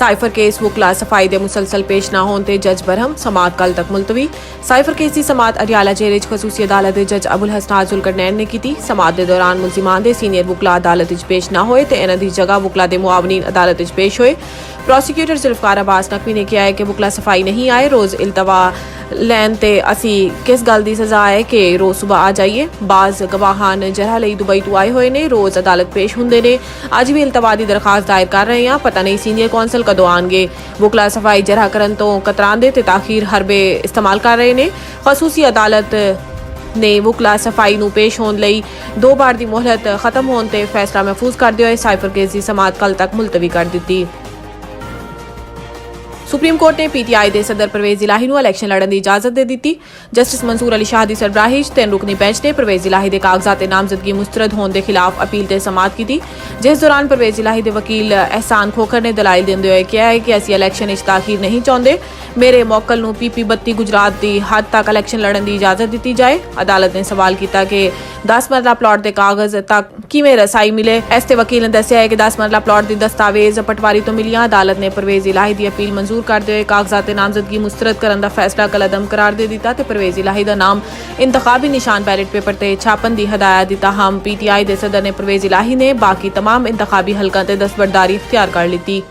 Cipher case ਵਕਲਾ ਸਫਾਈ ਦੇ ਮੁਸਲਸਲ ਪੇਸ਼ ਨਾ ਹੋਣ ਤੇ ਜੱਜ ਬਰਹਮ ਸਮਾਤ ਕੱਲ ਤੱਕ ਮੁਲਤਵੀ। ਸਾਈਫਰ ਕੇਸ ਦੀ ਸਮਾਤ ਅਡਿਆਲਾ ਜੇਲ੍ਹ ਵਿੱਚ ਖਸੂਸੀ ਅਦਾਲਤ ਦੇ ਜੱਜ ਅਬੁਲ ਹਸਨ ਜ਼ੁਲਕਰਨੈਨ ਨੇ ਕੀਤੀ। ਸਮਾਤ ਦੇ ਦੌਰਾਨ ਮੁਲਜ਼ਮਾਨ ਦੇ ਸੀਨੀਅਰ ਵਕਲਾ ਅਦਾਲਤ ਵਿੱਚ ਪੇਸ਼ ਨਾ ਹੋਏ ਤੇ ਇਹਨਾਂ ਦੀ ਜਗ੍ਹਾ ਵਕਲਾ ਦੇ ਮੁਆਵਨੀਨ ਅਦਾਲਤ ਵਿੱਚ ਪੇਸ਼ ਹੋਏ। ਪ੍ਰੋਸੀਕਿਊਟਰ ਜ਼ੁਲਫਕਾਰ ਅਬਾਸ ਨਕਵੀ ਨੇ ਕਿਹਾ ਹੈ ਕਿ ਵਕਲਾ ਸਫਾਈ नहीं आए, रोज़ इल्तवा लैन ते असी किस गल दी सज़ा है कि रोज़ सुबह आ जाइए। बाज़ गवाहान जरह लई दुबई तो आए हुए ने, रोज़ अदालत पेश हुंदे ने, अज भी इल्तवा दी दरखास्त दायर कर रहे हैं, पता नहीं सीनियर कौंसल कदों आएंगे। वकला सफाई जरह करन तो कतरांदे ते ताखीर हरबे इस्तेमाल कर रहे ने। खसूसी अदालत ने वकला सफाई नूं पेश होने लई 2 बार दी मोहलत खत्म होने ते फैसला महफूज करदे होए साइफर केस दी समात कल तक मुलतवी कर दित्ती। सुप्रीम कोर्ट ने पीटीआई के सदर परवेज इलाही को इलैक्शन लड़न की इजाजत दे दी। जस्टिस मंसूर अली शाह की सरबराही 3 रुकनी बेंच ने परवेज इलाही के कागजात नामजदगी मुस्तरद होने के खिलाफ अपील से समात की, जिस दौरान परवेज इलाही के वकील एहसान खोखर ने दलाइल देंदे हुए कहा है कि असी इलैक्शन ताखीर नहीं चाहते। मेरे मौकल नूं PP 32 गुजरात की हद तक इलैक्शन लड़न की इजाजत दी जाए। अदालत ने सवाल किया कि 10 मरला प्लॉट के कागज तक किवें रसाई मिले। इसते वकील ने दस्सिया है कि 10 मरला प्लॉट की दस्तावेज पटवारी तो मिलियां। अदालत ने परवेज इलाही की अपील मंजूर करते हुए कागजात नामजदगी मुस्तरद करने का फैसला कलअदम करार दे दिता ते परवेज इलाही का नाम इंतखाबी निशान बैलेट पेपर ते छापन की हदायत दी। ताहम PTI के सदर ने परवेज इलाही ने बाकी तमाम इंतखाबी हलकों ते दस्तबरदारी इख्तियार कर ली।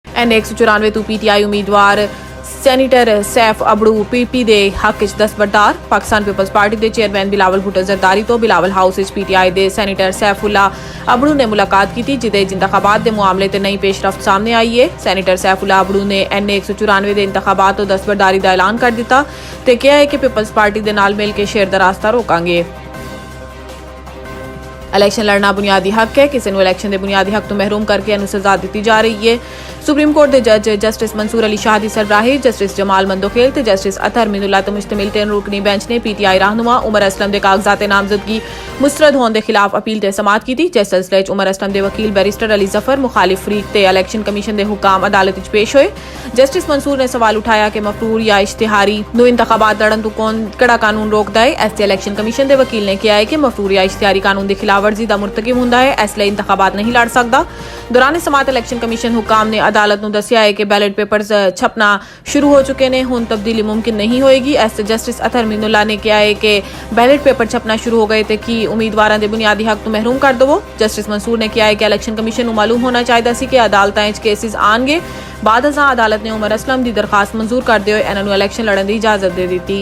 NA 194 तो PTI उम्मीदवार सैनीटर सैफ अबड़ू PP दे हक च दस्तबरदार। पाकिस्तान पीपल्स पार्टी के चेयरमैन बिलावल भुट्टो जरदारी तो बिलावल हाउस PTI के सैनीटर सैफुल्ला अबड़ू ने मुलाकात की, जिदे इंतखाबात के मामले ते नई पेशरफ्त सामने आई है। सैनीटर सैफुल्ला अबड़ू ने NA 194 के इंतखाबात तो दस्तबरदारी का ऐलान कर दिता ते कहा है कि पीपल्स पार्टी के नाल मिल के शेर दा रास्ता रोकांगे। इलैक्शन लड़ना बुनियादी हक है, किसी को इलैक्शन के बुनियादी हक तो महरूम करके इन्हू सजा दी जा रही है। सुप्रीम कोर्ट के जज जस्टिस मंसूर अली शाह की सरबराही जस्टिस जमाल मंदोखेल ते जस्टिस अतहर मिनुल्लाह तो मुश्तमिल 3 रुकनी बेंच ने PTI रहनुमा उमर असलम के कागजात नामजदगी मुस्तरद होने के खिलाफ अपील से समात की। जिस सिलसिले उमर असलम के वकील बैरिस्टर अली जफर मुखालिफ फरीक ते इलैक्शन कमीशन के हुकाम अदालत में पेश हुए। जस्टिस मंसूर ने सवाल उठाया कि मफरूर या इश्तिहारी नू इंतखाबात लड़न तो कौन केड़ा कानून रोकता है। ऐसे इलैक्शन कमीशन के वकील ने कहा है कि मफरूर या इश्तिहारी कानून की खिलाफवर्जी का मुर्तकिब हुंदा है, इसलिए इंतखाबात नहीं लड़ सकता। दौरान समात इलैक्शन कमीशन हुकाम ने अदालत को दस्सिया है कि बैलेट पेपर्स छपना शुरू हो चुके हैं, हुण तब्दीली मुमकिन नहीं होएगी। ऐसे जस्टिस अतहर मिनुल्लाह ने कहा है कि बैलेट पेपर छपना शुरू हो गए थे कि उम्मीदवारों के बुनियादी हक तो महरूम कर दो। जस्टिस मंसूर ने कहा है कि इलैक्शन कमीशन को मालूम होना चाहिए सी कि अदालतां केसेस आएंगे। बाद अदालत ने उमर असलम की दरखास्त मंजूर करते हुए इन्होंने इलैक्शन लड़न की इजाजत दे दी।